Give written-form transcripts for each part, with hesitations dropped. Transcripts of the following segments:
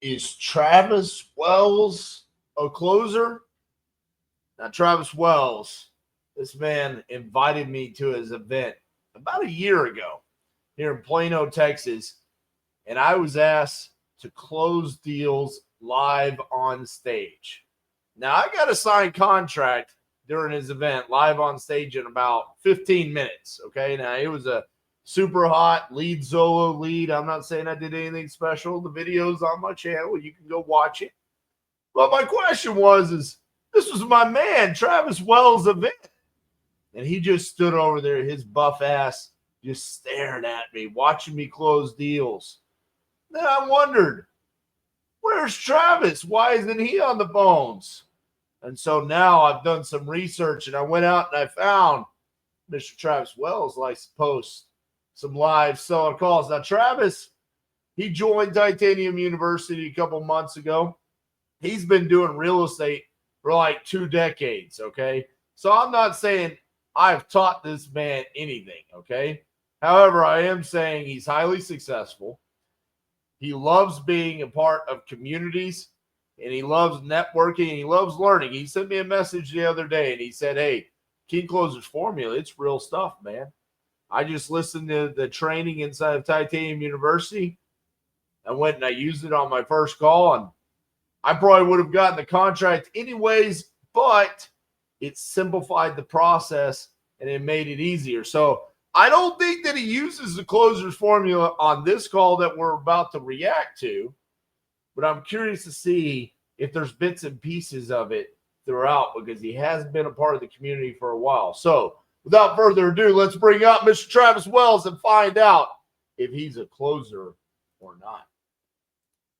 Is Travis Wells a closer? Now, Travis Wells, this man invited me to his event about a year ago here in Plano, Texas, and I was asked to close deals live on stage. Now, I got a signed contract during his event live on stage in about 15 minutes. Okay. Now, it was a super hot lead solo lead. I'm not saying I did anything special. The video's on my channel. You can go watch it. But my question is this was my man, Travis Wells' event. And he just stood over there, his buff ass, just staring at me, watching me close deals. Then I wondered, where's Travis? Why isn't he on the phones? And so now I've done some research and I went out and I found Mr. Travis Wells likes to post some live seller calls. Now, Travis, he joined Titanium University a couple months ago. He's been doing real estate for like 2 decades, okay? So I'm not saying I've taught this man anything, okay? However, I am saying he's highly successful. He loves being a part of communities, and he loves networking, and he loves learning. He sent me a message the other day, and he said, hey, King Closer's Formula, it's real stuff, man. I just listened to the training inside of Titanium University. I went and I used it on my first call, and I probably would have gotten the contract anyways, but it simplified the process and it made it easier. So I don't think that he uses the closer's formula on this call that we're about to react to, but I'm curious to see if there's bits and pieces of it throughout because he has been a part of the community for a while. So without further ado, let's bring up Mr. Travis Wells and find out if he's a closer or not.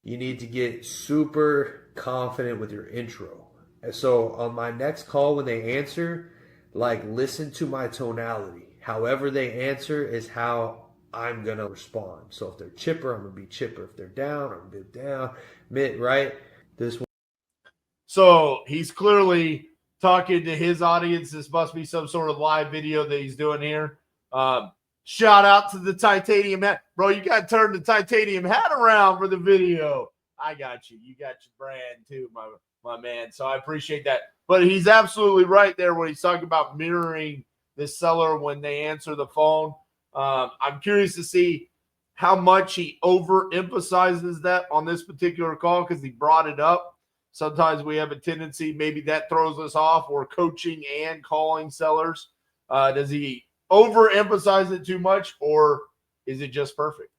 You need to get super confident with your intro. And so on my next call, when they answer, like listen to my tonality. However they answer is how I'm going to respond. So if they're chipper, I'm going to be chipper. If they're down, I'm going to be down. Mid, right? This one. So he's clearly talking to his audience. This must be some sort of live video that he's doing here. Shout out to the titanium hat. Bro, you got to turn the titanium hat around for the video. I got you. You got your brand too, my man. So I appreciate that. But he's absolutely right there when he's talking about mirroring the seller when they answer the phone. I'm curious to see how much he overemphasizes that on this particular call because he brought it up. Sometimes we have a tendency, maybe that throws us off. We're coaching and calling sellers. Does he overemphasize it too much, or is it just perfect?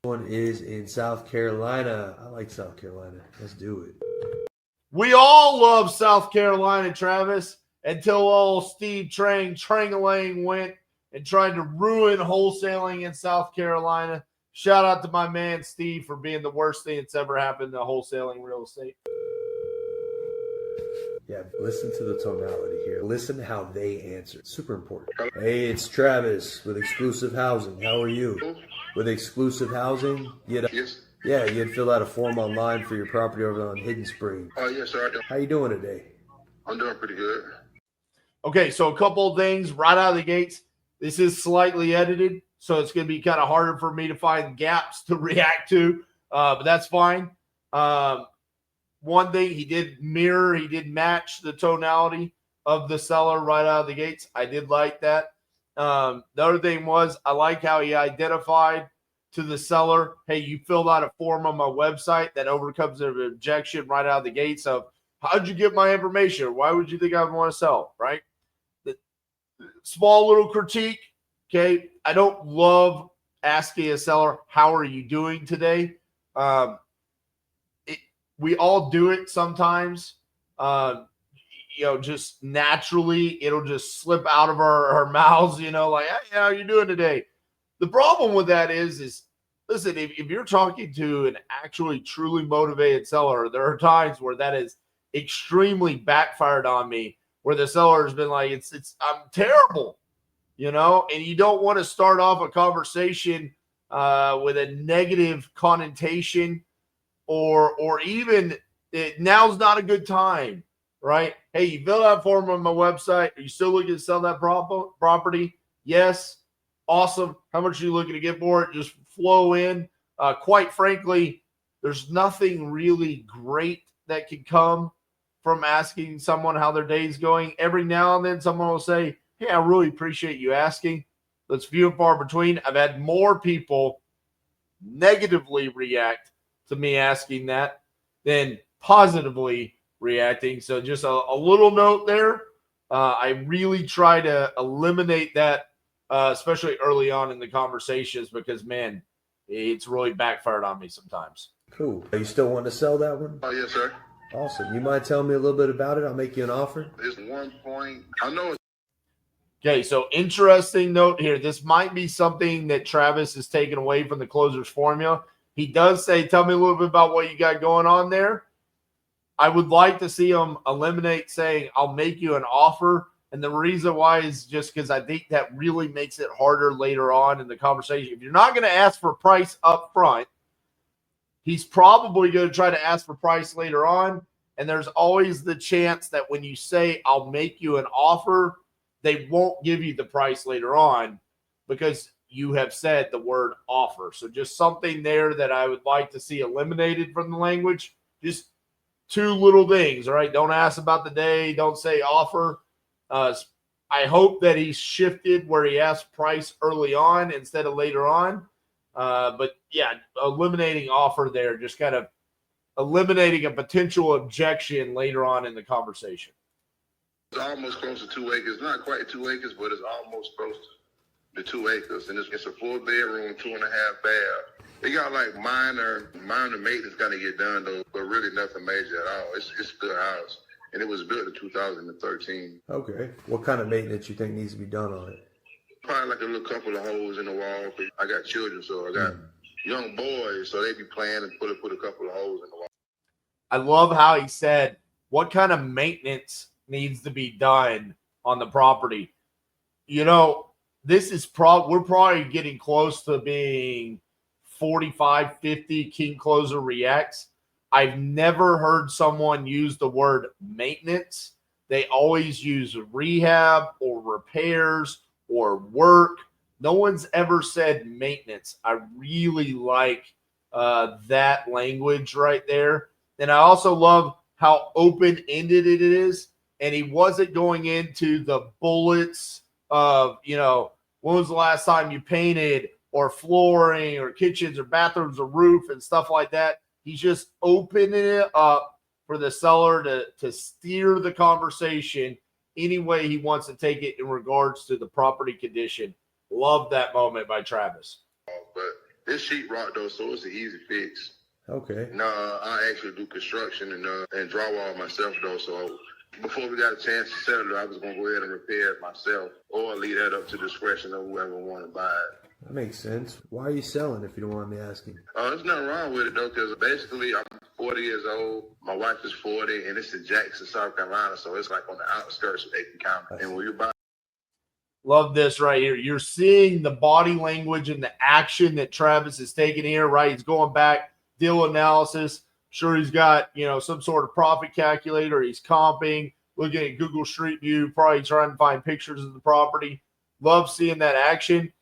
One is in South Carolina. I like South Carolina. Let's do it. We all love South Carolina, Travis, until old Steve Trangalang went and tried to ruin wholesaling in South Carolina. Shout out to my man Steve for being the worst thing that's ever happened to wholesaling real estate. Yeah, listen to the tonality here. Listen to how they answer. Super important. Hey, it's Travis with Exclusive Housing. How are you? With Exclusive Housing, Yes. yeah, you had filled out a form online for your property over on Hidden Spring. Oh, yes, sir. I do. How you doing today? I'm doing pretty good. Okay, so a couple of things right out of the gates. This is slightly edited, so it's going to be kind of harder for me to find gaps to react to, but that's fine. One thing, he did match the tonality of the seller right out of the gates. I did like that. The other thing was I like how he identified to the seller, hey, you filled out a form on my website that overcomes an objection right out of the gates of how'd you get my information? Why would you think I would want to sell, right? The small little critique, okay? I don't love asking a seller, how are you doing today? We all do it sometimes. Just naturally, it'll just slip out of our mouths, like, hey, how are you doing today? The problem with that is listen, if you're talking to an actually truly motivated seller, there are times where that is extremely backfired on me, where the seller has been like, I'm terrible, and you don't want to start off a conversation with a negative connotation or even now's not a good time, right? Hey, you filled out a form on my website. Are you still looking to sell that property? Yes. Awesome. How much are you looking to get for it? Just flow in. Quite frankly, there's nothing really great that can come from asking someone how their day's going. Every now and then someone will say, hey, I really appreciate you asking. That's few and far between. I've had more people negatively react to me asking that than positively reacting. So just a little note there. I really try to eliminate that, especially early on in the conversations, because, man, it's really backfired on me sometimes. Cool. Are you still wanting to sell that one? Oh, yes, sir. Awesome. You mind telling me a little bit about it? I'll make you an offer. It's 1 point. I know. Okay, so interesting note here. This might be something that Travis has taken away from the closer's formula. He does say, tell me a little bit about what you got going on there. I would like to see him eliminate saying, I'll make you an offer. And the reason why is just because I think that really makes it harder later on in the conversation. If you're not going to ask for price up front, he's probably going to try to ask for price later on. And there's always the chance that when you say, I'll make you an offer, they won't give you the price later on because you have said the word offer. So just something there that I would like to see eliminated from the language. Just two little things, all right? Don't ask about the day. Don't say offer. I hope that he's shifted where he asks price early on instead of later on. But yeah, eliminating offer there, just kind of eliminating a potential objection later on in the conversation. It's almost close to 2 acres. Not quite 2 acres, but it's almost close to 2 acres. And it's a 4-bedroom, 2.5 bath. They got like minor maintenance got to get done though, but really nothing major at all. It's a good house. And it was built in 2013. Okay. What kind of maintenance you think needs to be done on it? Probably like a little couple of holes in the wall. I got children, so I got young boys, so they be playing and put a couple of holes in the wall. I love how he said, what kind of maintenance needs to be done on the property? You know, this is we're probably getting close to being 45, 50 King Closer Reacts. I've never heard someone use the word maintenance. They always use rehab or repairs or work. No one's ever said maintenance. I really like that language right there. And I also love how open-ended it is. And he wasn't going into the bullets of, you know, when was the last time you painted or flooring or kitchens or bathrooms or roof and stuff like that. He's just opening it up for the seller to steer the conversation any way he wants to take it in regards to the property condition. Love that moment by Travis. But this sheetrock though, so it's an easy fix. Okay. No, I actually do construction and drywall myself though. So before we got a chance to sell it, I was gonna go ahead and repair it myself, or leave that up to discretion of whoever want to buy it. That makes sense. Why are you selling if you don't mind me asking? There's nothing wrong with it though, because basically I'm 40 years old. My wife is 40, and it's in Jackson, South Carolina, so it's like on the outskirts of Aiken County. And when you buy, love this right here. You're seeing the body language and the action that Travis is taking here, right? He's going back, deal analysis. Sure, he's got, you know, some sort of profit calculator. He's comping, looking at Google Street View, probably trying to find pictures of the property. Love seeing that action.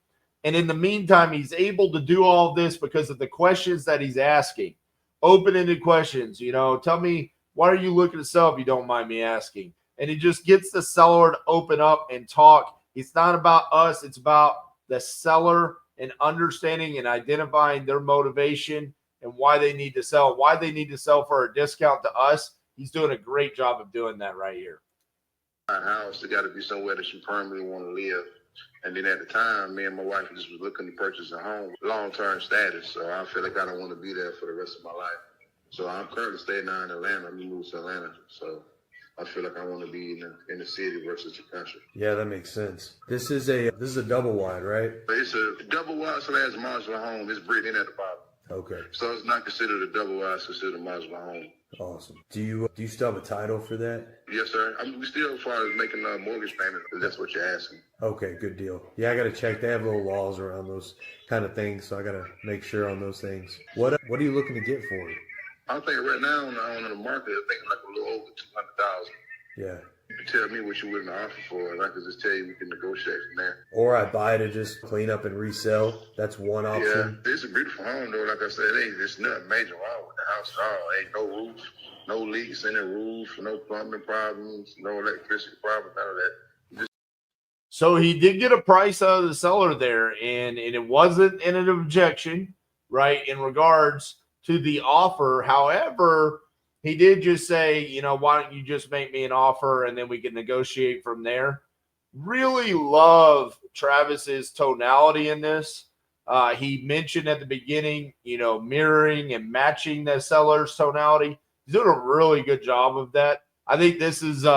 And in the meantime, he's able to do all of this because of the questions that he's asking. Open-ended questions, you know, tell me, why are you looking to sell if you don't mind me asking? And he just gets the seller to open up and talk. It's not about us. It's about the seller and understanding and identifying their motivation and why they need to sell for a discount to us. He's doing a great job of doing that right here. my house, it got to be somewhere that you permanently want to live. And then at the time, me and my wife just was looking to purchase a home, long-term status. So I feel like I don't want to be there for the rest of my life. So I'm currently staying now in Atlanta. We moved to Atlanta. So I feel like I want to be in the city versus the country. Yeah, that makes sense. This is a double wide, right? It's a double wide slash modular home. It's bricked in at the bottom. Okay. So it's not considered a double wide, it's considered a modular home. Awesome. Do you still have a title for that? Yes, sir. We still, as far as making a mortgage payment, if that's what you're asking. Okay, good deal. Yeah, I got to check. They have little laws around those kind of things, so I got to make sure on those things. What are you looking to get for it? I'm thinking right now on the market, I think like a little over 200,000. Yeah. tell me what you're willing to offer for, and I can just tell you we can negotiate from there. Or I buy to just clean up and resell. That's one option. Yeah, it's a beautiful home though. Like I said, there's nothing major wrong with the house at all. Ain't no roof, no leaks in the roof, no plumbing problems, no electricity problems, none of that. So he did get a price out of the seller there, and it wasn't an objection, right, in regards to the offer. However, he did just say, you know, why don't you just make me an offer and then we can negotiate from there. Really love Travis's tonality in this. He mentioned at the beginning, you know, mirroring and matching the seller's tonality. He's doing a really good job of that. I think this is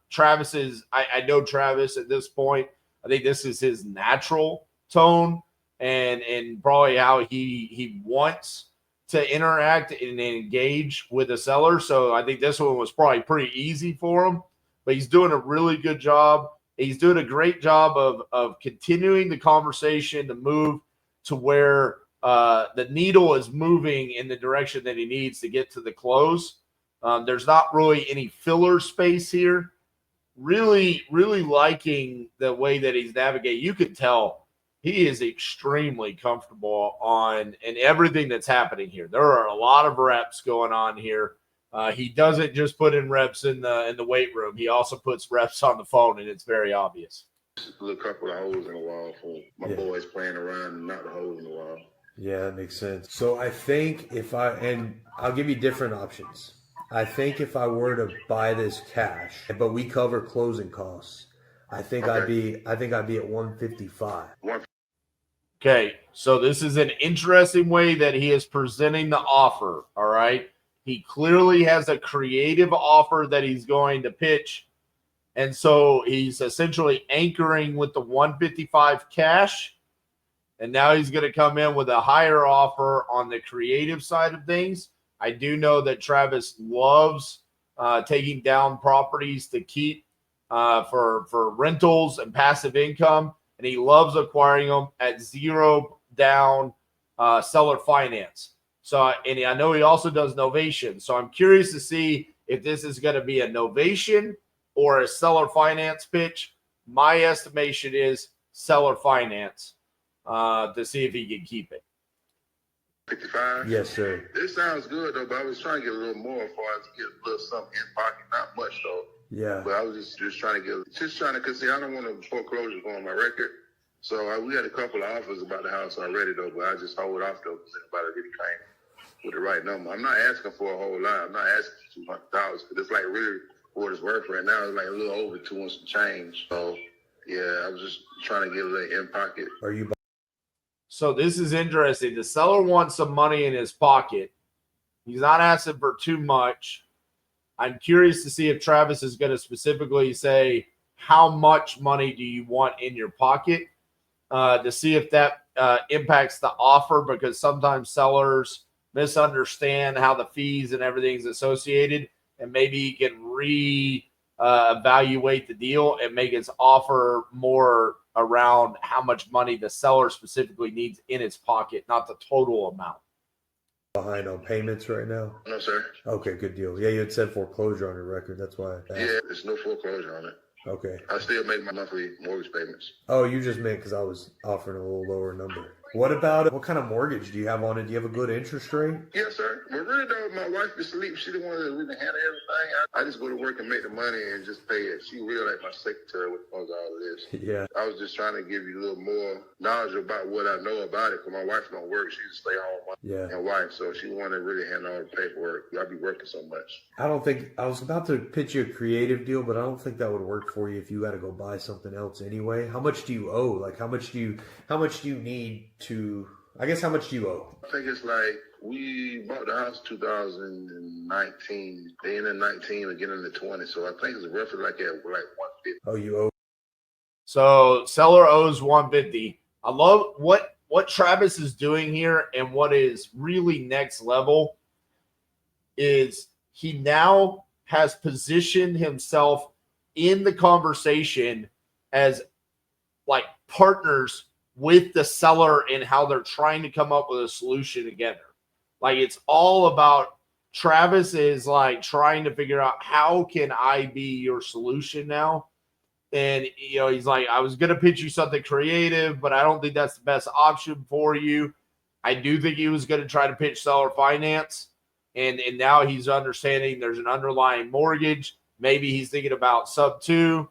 Travis's. I know Travis at this point. I think this is his natural tone and probably how he wants to interact and engage with the seller. So I think this one was probably pretty easy for him, but he's doing a really good job. He's doing a great job of continuing the conversation to move to where the needle is moving in the direction that he needs to get to the close. There's not really any filler space here. Really, really liking the way that he's navigating. You can tell he is extremely comfortable in everything that's happening here. There are a lot of reps going on here. He doesn't just put in reps in the weight room. He also puts reps on the phone, and it's very obvious. Just a little couple of holes in the wall for my boys playing around and not the holes in the wall. Yeah, that makes sense. So I think I'll give you different options. I think if I were to buy this cash, but we cover closing costs, I think I'd be at 155. Okay, so this is an interesting way that he is presenting the offer, all right? He clearly has a creative offer that he's going to pitch, and so he's essentially anchoring with the 155 cash, and now he's going to come in with a higher offer on the creative side of things. I do know that Travis loves taking down properties to keep for rentals and passive income, and he loves acquiring them at zero down seller finance. So, and I know he also does novation. So I'm curious to see if this is going to be a novation or a seller finance pitch. My estimation is seller finance to see if he can keep it. 55? Yes, sir. This sounds good, though, but I was trying to get a little more as far as get a little something in pocket. Not much, though. Yeah. But I was just trying to because, see, I don't want to foreclosure go on my record. So we had a couple of offers about the house already, though, but I just hold off, though, because anybody really came with the right number. I'm not asking for a whole lot. I'm not asking for $200 because it's like really what it's worth right now. It's like a little over 2 and some change. So, yeah, I was just trying to get a little in pocket. Are you? So this is interesting. The seller wants some money in his pocket. He's not asking for too much. I'm curious to see if Travis is going to specifically say, how much money do you want in your pocket, to see if that impacts the offer, because sometimes sellers misunderstand how the fees and everything is associated, and maybe he can evaluate the deal and make his offer more around how much money the seller specifically needs in his pocket, not the total amount. Behind on payments right now? No, sir. Okay, good deal. Yeah, you had said foreclosure on your record. That's why I asked. Yeah, there's no foreclosure on it. Okay. I still make my monthly mortgage payments. Oh, you just meant because I was offering a little lower number. What kind of mortgage do you have on it? Do you have a good interest rate? Yes, sir. But really, though, my wife is asleep. She the one that really handle everything. I just go to work and make the money and just pay it. She really like my secretary with all of this. Yeah. I was just trying to give you a little more knowledge about what I know about it, because my wife don't work. She just stay home and wife, so she wanted to really handle all the paperwork. I be working so much. I was about to pitch you a creative deal, but I don't think that would work for you if you got to go buy something else anyway. How much do you owe? Like, how much do you need to, I guess, how much do you owe? I think it's like, we bought the house 2019, the end of 19, beginning of 20. So I think it's roughly like 150. Oh, you owe. So seller owes 150. I love what Travis is doing here, and what is really next level is he now has positioned himself in the conversation as like partners with the seller in how they're trying to come up with a solution together. Like, it's all about Travis is like trying to figure out how can I be your solution now. And, he's like, I was going to pitch you something creative, but I don't think that's the best option for you. I do think he was going to try to pitch seller finance. And now he's understanding there's an underlying mortgage. Maybe he's thinking about sub 2.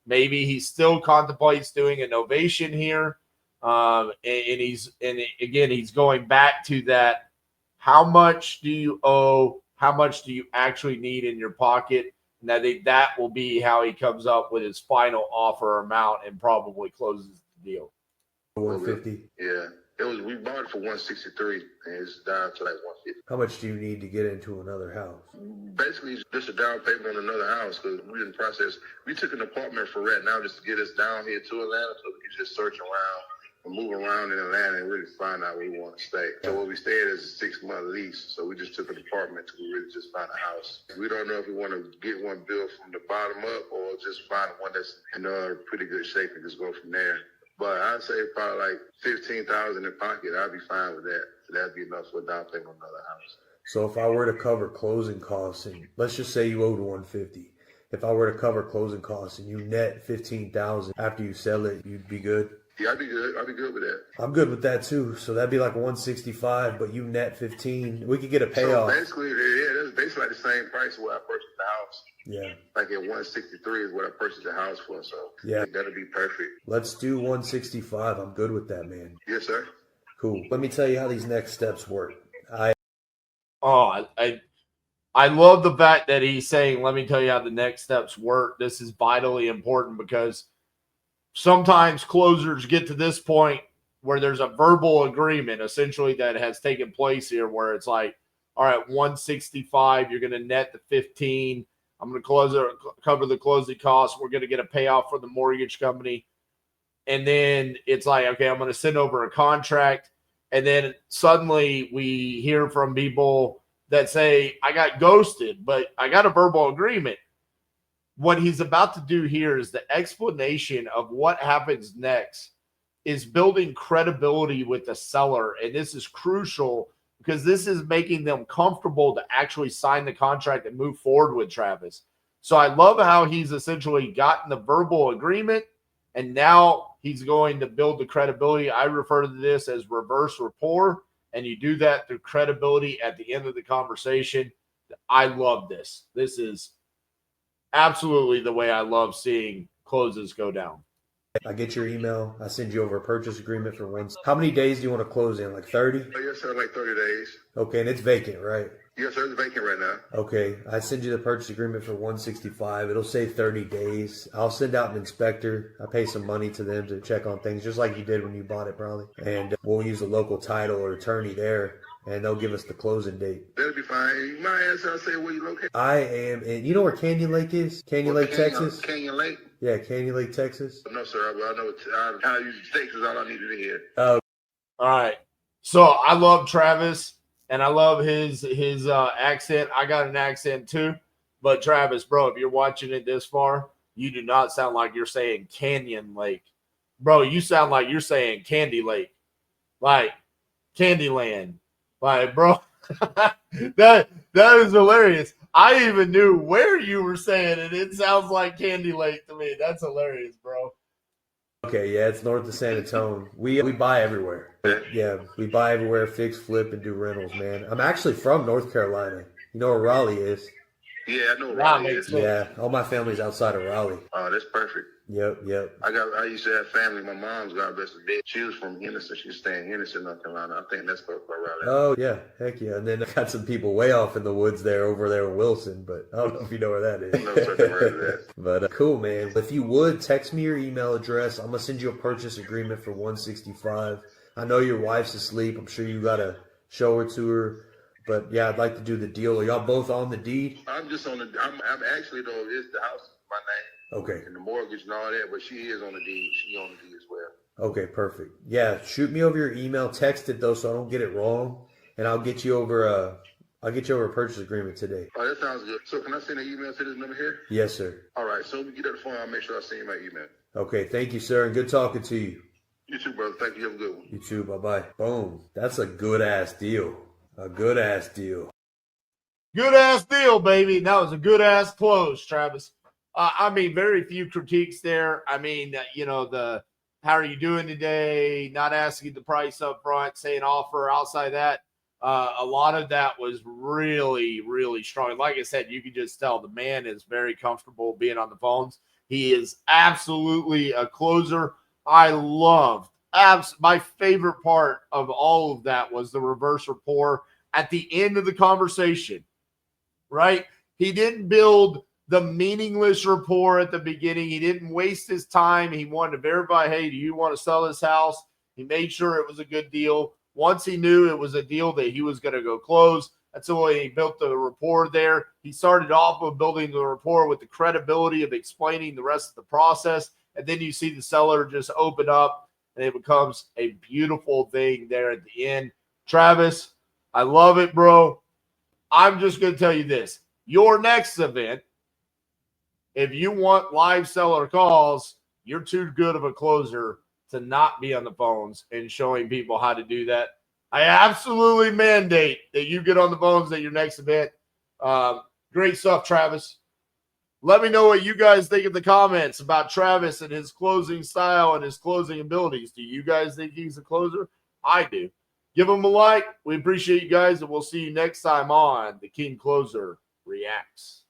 Maybe he still contemplates doing a novation here. And he's going back to that. How much do you owe? How much do you actually need in your pocket? And I think that will be how he comes up with his final offer amount and probably closes the deal. 150. Yeah. We bought it for 163 and it's down to like 150. How much do you need to get into another house? Basically, just a down payment on another house because we're in the process. We took an apartment for rent now just to get us down here to Atlanta so we can just search around and move around in Atlanta and really find out where we want to stay. So what we stayed is a 6-month lease. So we just took an apartment to really just find a house. We don't know if we want to get one built from the bottom up or just find one that's in pretty good shape and just go from there. But I'd say probably like $15,000 in pocket. I'd be fine with that. That'd be enough for a down payment on another house. So if I were to cover closing costs, and let's just say you owed 150, if I were to cover closing costs and you net 15,000 after you sell it, you'd be good. Yeah, I'd be good. I'd be good with that. I'm good with that too. So that'd be like 165, but you net 15. We could get a payoff. So basically, that's basically like the same price where I purchased the house. Yeah. Like at 163 is what I purchased the house for. So yeah, that'll be perfect. Let's do 165. I'm good with that, man. Yes, sir. Cool. Let me tell you how these next steps work. I love the fact that he's saying, let me tell you how the next steps work. This is vitally important because sometimes closers get to this point where there's a verbal agreement essentially that has taken place here where it's like, all right, 165, you're going to net the 15. I'm going to cover the closing costs. We're going to get a payoff for the mortgage company. And then it's like, okay, I'm going to send over a contract. And then suddenly we hear from people that say, I got ghosted, but I got a verbal agreement. What he's about to do here is the explanation of what happens next is building credibility with the seller. And this is crucial because this is making them comfortable to actually sign the contract and move forward with Travis. So I love how he's essentially gotten the verbal agreement and now he's going to build the credibility. I refer to this as reverse rapport, and you do that through credibility at the end of the conversation. I love this. This is absolutely the way I love seeing closes go down. I get your email. I send you over a purchase agreement for one. How many days do you want to close in? Like 30? Oh, yes, sir. Like 30 days. Okay, and it's vacant, right? Yes, sir. It's vacant right now. Okay, I send you the purchase agreement for 165. It'll say 30 days. I'll send out an inspector. I pay some money to them to check on things, just like you did when you bought it, probably. And we'll use a local title or attorney there, and they'll give us the closing date. That'll be fine. You might ask, I'll say where you located. I am, and you know where Canyon Lake is? Canyon Lake, Texas? Canyon Lake? Yeah, Canyon Lake, Texas. No, sir. I know how to use Texas. All I needed to hear. All right. So I love Travis, and I love his accent. I got an accent too. But Travis, bro, if you're watching it this far, you do not sound like you're saying Canyon Lake. Bro, you sound like you're saying Candy Lake. Like Candyland. Like, bro, that is hilarious. I even knew where you were saying it. It sounds like Candy Lake to me. That's hilarious, bro. Okay, yeah, it's north of San Antonio. We buy everywhere. Yeah, we buy everywhere, fix, flip, and do rentals, man. I'm actually from North Carolina. You know where Raleigh is? Yeah, I know where Raleigh is. Yeah, all my family's outside of Raleigh. Oh, that's perfect. Yep. I used to have family. My mom's got best of dead. She was from Henderson. She was staying in Henderson, North Carolina. I think that's where Raleigh. Oh yeah, heck yeah. And then I got some people way off in the woods over there in Wilson, but I don't know if you know where that is. No, sir, where that is. But cool, man. If you would text me your email address, I'm gonna send you a purchase agreement for 165. I know your wife's asleep. I'm sure you gotta show her to her. But yeah, I'd like to do the deal. Are y'all both on the deed? I'm just on the. I'm actually though. It's the house is my name. Okay. And the mortgage and all that, but she is on the deed. She on the deed as well. Okay, perfect. Yeah, shoot me over your email. Text it though, so I don't get it wrong, and I'll get you over a purchase agreement today. Oh, that sounds good. So can I send an email to this number here? Yes, sir. All right. So when we get on the phone, I'll make sure I send you my email. Okay, thank you, sir, and good talking to you. You too, brother. Thank you. Have a good one. You too. Bye bye. Boom. That's a good ass deal. A good ass deal. Good ass deal, baby. That was a good ass close, Travis. I mean, very few critiques there. I mean, how are you doing today? Not asking the price up front, saying offer outside that. A lot of that was really, really strong. Like I said, you could just tell the man is very comfortable being on the phones. He is absolutely a closer. I loved my favorite part of all of that was the reverse rapport at the end of the conversation, right? He didn't build the meaningless rapport at the beginning. He didn't waste his time. He wanted to verify, hey, do you want to sell this house? He made sure it was a good deal. Once he knew it was a deal that he was going to go close, that's the way he built the rapport there. He started off with building the rapport with the credibility of explaining the rest of the process. And then you see the seller just open up and it becomes a beautiful thing there at the end. Travis, I love it, bro. I'm just going to tell you this. Your next event, if you want live seller calls, you're too good of a closer to not be on the phones and showing people how to do that. I absolutely mandate that you get on the phones at your next event. Great stuff, Travis. Let me know what you guys think in the comments about Travis and his closing style and his closing abilities. Do you guys think he's a closer? I do. Give him a like. We appreciate you guys, and we'll see you next time on The King Closer Reacts.